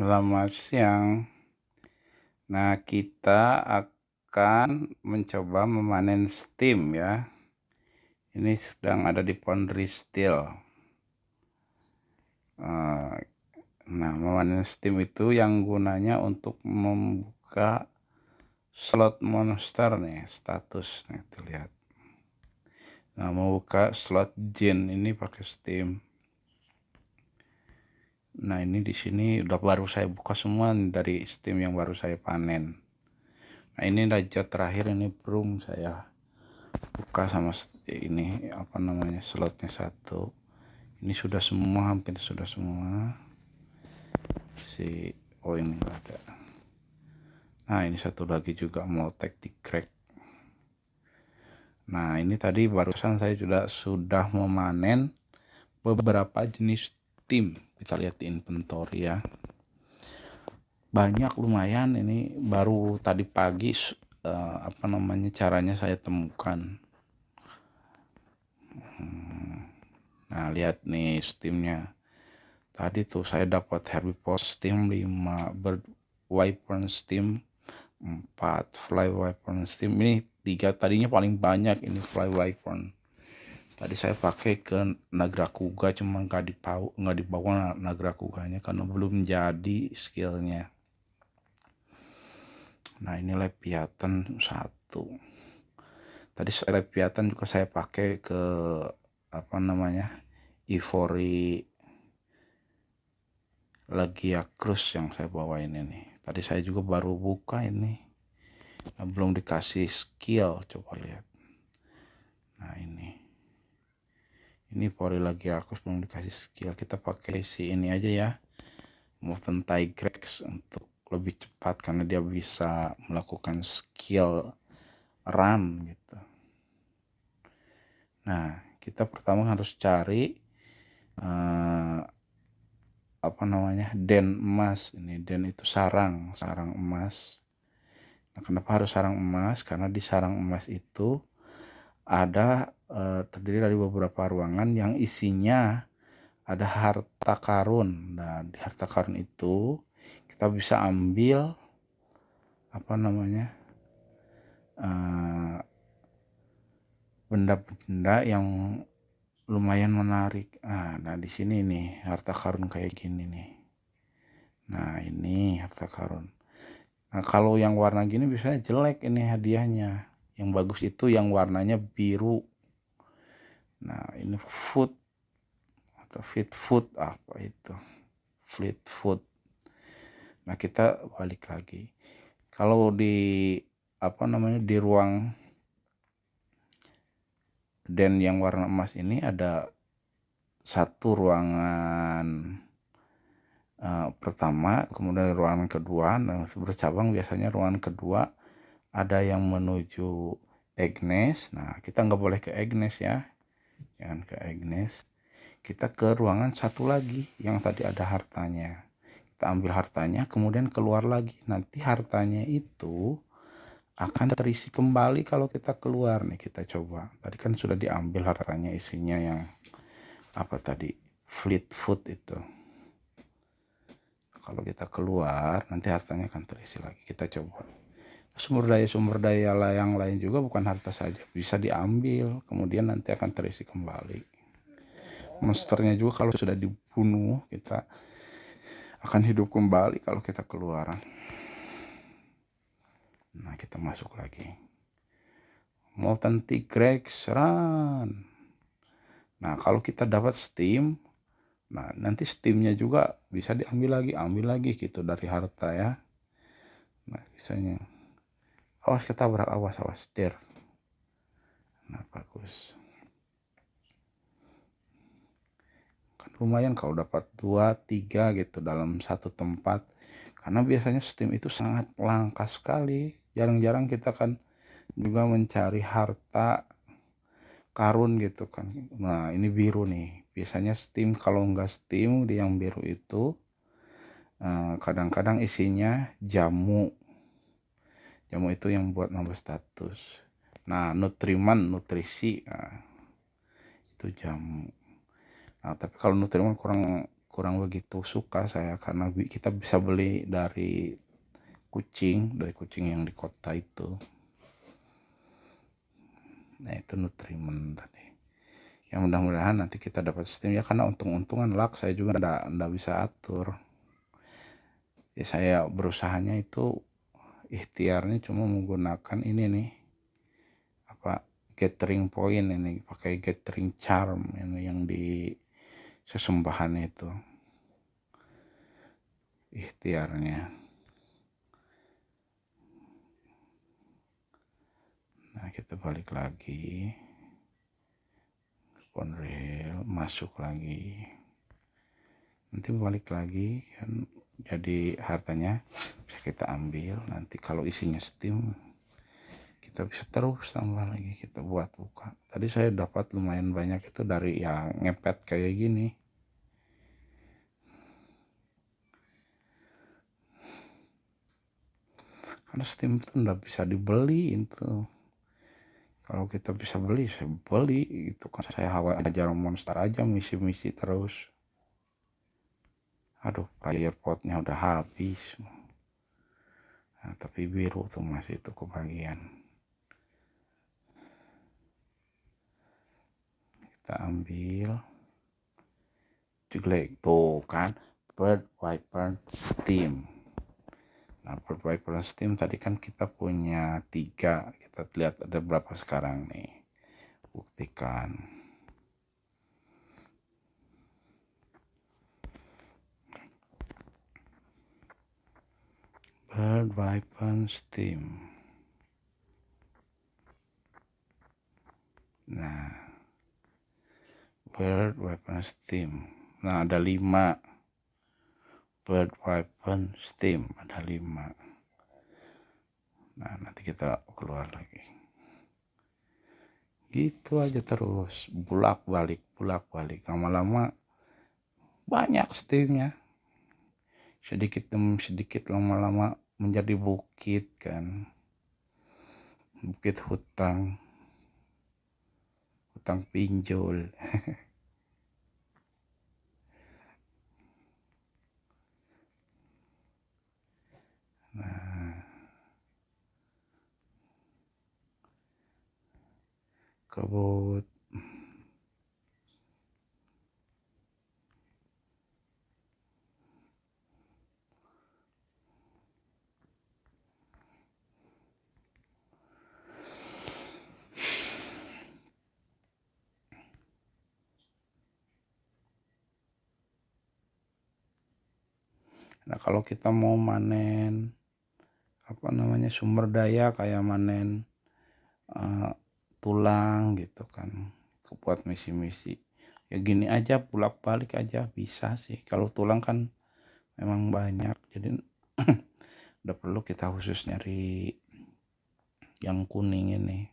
Selamat siang. Nah, kita akan mencoba memanen steam ya. Ini sedang ada di Pondri Steel. Nah, memanen steam itu yang gunanya untuk membuka slot monster nih, status nih, tuh lihat. Nah, membuka slot jin ini pakai steam. Nah, ini di sini udah baru saya buka semua nih dari steam yang baru saya panen. Nah, ini raja terakhir, ini belum saya buka sama ini slotnya satu. Ini sudah semua, hampir sudah semua. Ini nggak ada. Nah, ini satu lagi juga mau tactic crack. Nah, ini tadi barusan saya sudah memanen beberapa jenis steam. Kita lihat di inventory ya. Banyak, lumayan. Ini baru tadi pagi caranya saya temukan. Nah, lihat nih steamnya. Tadi tuh saya dapat herbivore steam 5, bird wyvern steam 4, fly wyvern steam ini 3. Tadinya paling banyak ini fly wyvern. Tadi saya pakai ke Nagrakuga, cuma nggak dibawa Nagrakuganya karena belum jadi skillnya. Nah, ini Leviathan 1. Tadi Leviathan juga saya pakai ke Ivory lagi ya, cruise yang saya bawa ini nih. Tadi saya juga baru buka ini. Nah, belum dikasih skill, coba lihat. Nah, ini Pori lagi aku belum dikasih skill. Kita pakai si ini aja ya, Mountain Tigrex, untuk lebih cepat karena dia bisa melakukan skill run gitu. Nah, kita pertama harus cari den emas. Ini den itu sarang emas. Nah, kenapa harus sarang emas? Karena di sarang emas itu ada terdiri dari beberapa ruangan yang isinya ada harta karun. Nah, di harta karun itu kita bisa ambil benda-benda yang lumayan menarik. Nah, di sini nih harta karun kayak gini nih. Nah, ini harta karun. Nah, kalau yang warna gini biasanya jelek ini hadiahnya. Yang bagus itu yang warnanya biru. Nah, ini food atau fit food, apa itu? Fleet food. Nah, kita balik lagi. Kalau di di ruang den yang warna emas ini ada satu ruangan pertama, kemudian ruangan kedua. Nah, bercabang biasanya ruangan kedua ada yang menuju Agnes. Nah, kita nggak boleh ke Agnes ya, jangan ke Agnes. Kita ke ruangan satu lagi yang tadi ada hartanya. Kita ambil hartanya, kemudian keluar lagi. Nanti hartanya itu akan terisi kembali kalau kita keluar nih. Kita coba. Tadi kan sudah diambil hartanya, isinya yang fleet food itu. Kalau kita keluar, nanti hartanya akan terisi lagi. Kita coba. Sumber daya yang lain juga bukan harta saja, bisa diambil, kemudian nanti akan terisi kembali. Monsternya juga kalau sudah dibunuh, kita akan hidup kembali kalau kita keluar. Nah, kita masuk lagi. Molten Tigrex run. Nah, kalau kita dapat steam, nah nanti steamnya juga bisa diambil lagi gitu dari harta ya. Nah, bisanya. Awas ketabrak, awas der. Nah, bagus. Kan lumayan kalau dapat 2-3 gitu dalam satu tempat. Karena biasanya steam itu sangat langka sekali. Jarang-jarang kita kan juga mencari harta karun gitu kan. Nah, ini biru nih. Biasanya steam, kalau nggak steam di yang biru itu kadang-kadang isinya jamu. Jamu itu yang buat nambah status. Nah, nutriman, nutrisi, nah, itu jamu. Nah, tapi kalau nutriman kurang begitu suka saya, karena kita bisa beli dari kucing yang di kota itu. Nah itu Nutriment tadi. Ya mudah-mudahan nanti kita dapat sistem ya, karena untung-untungan luck saya juga ndak bisa atur. Ya saya berusahanya itu ikhtiarnya cuma menggunakan ini nih, apa, gathering point ini, pakai gathering charm ini yang di sesembahan itu ikhtiarnya. Nah kita balik lagi Ponreal, masuk lagi, nanti balik lagi kan, jadi hartanya bisa kita ambil. Nanti kalau isinya steam kita bisa terus tambah lagi, kita buat buka. Tadi saya dapat lumayan banyak itu dari yang ngepet kayak gini. Karena steam itu nggak bisa dibeli itu. Kalau kita bisa beli, saya beli itu kan. Saya hajar monster aja, misi-misi terus. Aduh, player potnya udah habis. Nah, tapi biru tuh masih itu kebagian. Kita ambil. Jelek tuh kan, Bird Viper Steam. Nah, Bird Viper Steam tadi kan kita punya 3. Kita lihat ada berapa sekarang nih. Buktikan. Bird Viper Steam. Nah, Bird Viper Steam. Nah, ada 5. Bird Viper Steam ada 5. Nah, nanti kita keluar lagi. Gitu aja terus, bolak-balik. Lama-lama banyak steamnya. Sedikit demi sedikit lama-lama menjadi bukit kan. Bukit hutang pinjol. Nah, kebut. Nah, kalau kita mau manen sumber daya kayak manen tulang gitu kan, buat misi-misi ya gini aja, bolak-balik aja bisa sih. Kalau tulang kan memang banyak, jadi udah perlu kita khusus nyari yang kuning ini.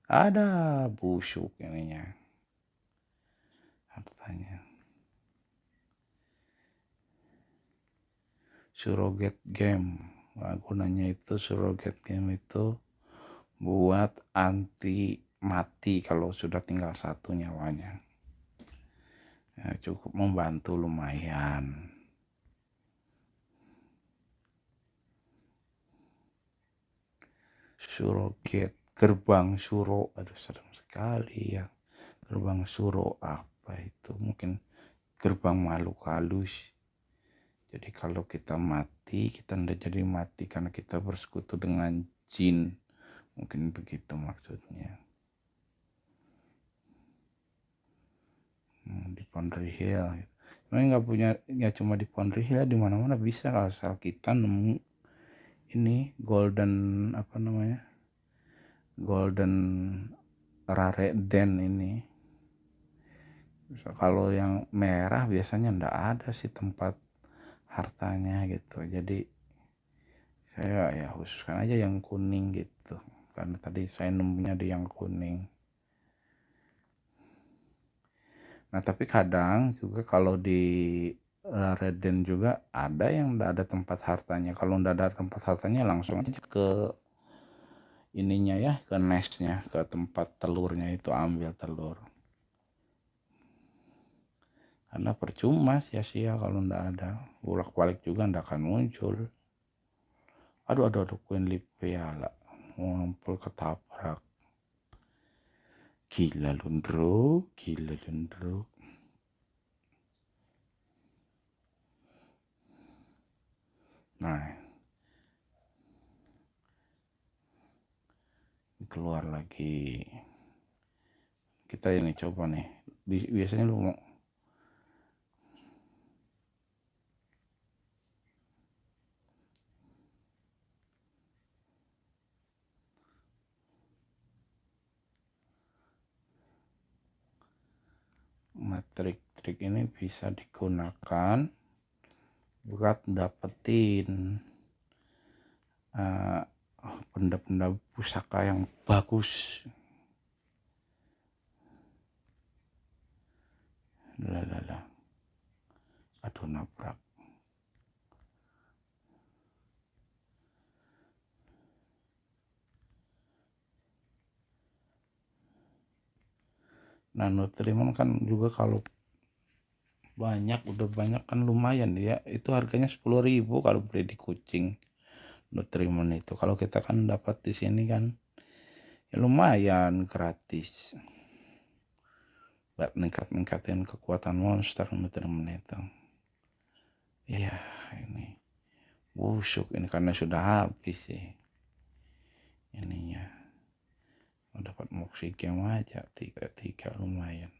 Ada busuk ininya hartanya. Surrogate game. Nah, gunanya itu surrogate game itu buat anti mati kalau sudah tinggal 1 nyawanya. Ya, cukup membantu lumayan. Surrogate, gerbang suro, aduh serem sekali ya. Gerbang suro apa itu? Mungkin gerbang makhluk halus. Jadi kalau kita mati, kita tidak jadi mati karena kita bersekutu dengan jin. Mungkin begitu maksudnya. Di Pondri Hill. Sebenarnya nggak cuma di Pondri Hill, di mana-mana bisa asal kita nemu ini golden rare den ini. Kalau yang merah biasanya ndak ada sih tempat hartanya gitu. Jadi saya ya khususkan aja yang kuning gitu, karena tadi saya nemunya di yang kuning. Nah tapi kadang juga kalau di Reden juga ada yang ndak ada tempat hartanya. Kalau ndak ada tempat hartanya langsung aja ke ininya ya, ke nestnya, ke tempat telurnya itu, ambil telur. karena percuma sia-sia kalau ndak ada, bolak-balik juga ndak akan muncul. Aduh Queen Lipiala ngumpul ketabrak. Gila lundruk. Nah, keluar lagi. Kita ini coba nih. Biasanya lu mau trik-trik ini bisa digunakan buat dapetin benda-benda pusaka yang bagus. Lah. Aduh, nabrak. Nah, Nutrimon kan juga kalau udah banyak kan lumayan ya. Itu harganya 10.000 kalau beli di Kucing. Nutrimon itu kalau kita kan dapat di sini kan ya lumayan gratis. Buat ningkatin kekuatan monster Nutrimon itu. Iya, ini busuk ini karena sudah habis sih. Ininya. Dapat oksigen aja 3 lumayan.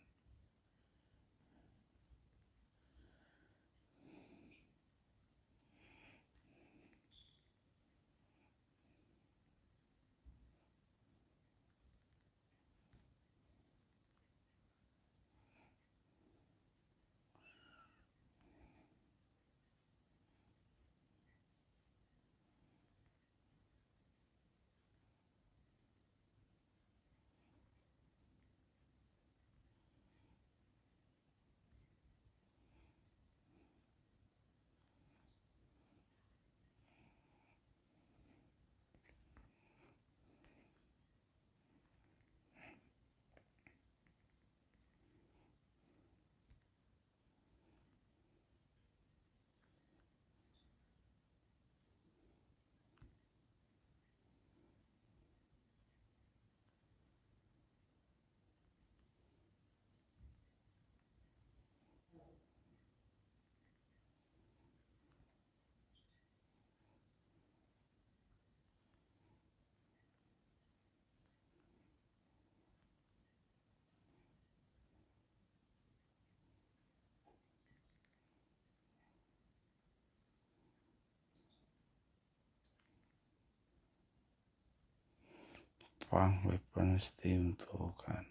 Weapon Steam tuh kan.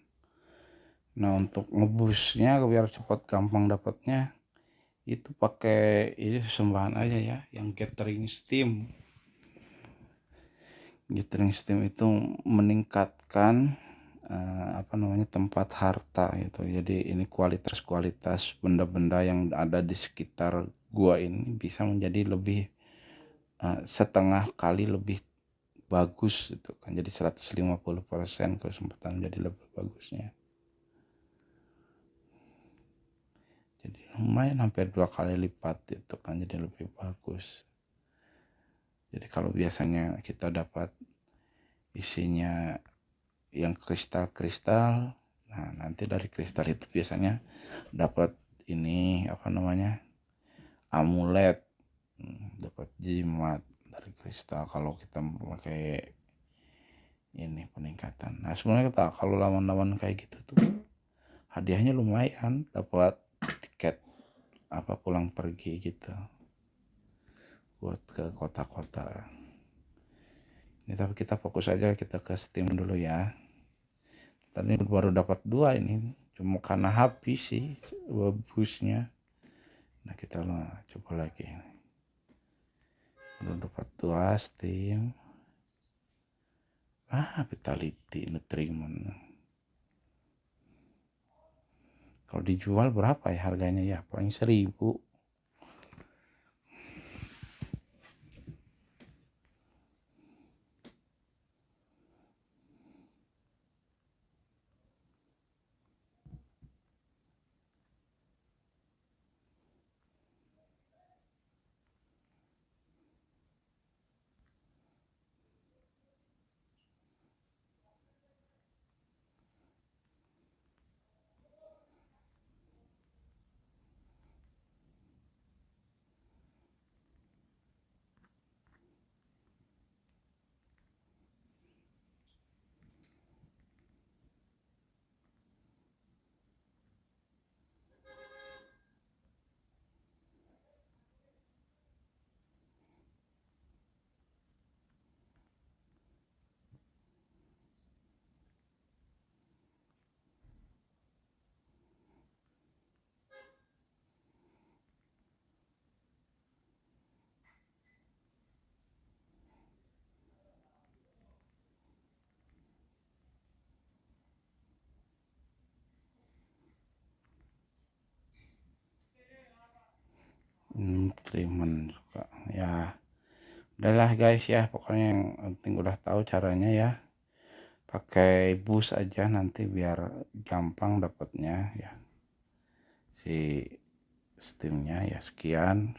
Nah, untuk ngebusnya biar cepat gampang dapatnya itu pakai ini sembahan aja ya, yang Gathering Steam. Gathering Steam itu meningkatkan tempat harta gitu. Jadi ini kualitas benda-benda yang ada di sekitar gua ini bisa menjadi lebih setengah kali lebih bagus itu kan, jadi 150% kesempatan menjadi lebih bagusnya. Jadi lumayan hampir 2 kali lipat itu kan, jadi lebih bagus. Jadi kalau biasanya kita dapat isinya yang kristal, nah nanti dari kristal itu biasanya dapat ini amulet, dapat jimat dari kristal kalau kita pakai ini peningkatan. Nah sebenarnya kalau lawan-lawan kayak gitu tuh hadiahnya lumayan, dapat tiket pulang pergi gitu buat ke kota-kota. Ini tapi kita fokus aja kita ke Steam dulu ya. Tadi baru dapat 2 ini, cuma karena habis sih busnya. Nah kita coba lagi. Belum dapat 2 Steam. Vitality Nutrimon. Kalau dijual berapa ya harganya ya? Paling 1.000. treatment juga ya. Udahlah guys ya, pokoknya yang penting udah tahu caranya ya. Pakai bus aja nanti biar gampang dapatnya ya, si steamnya ya. Sekian.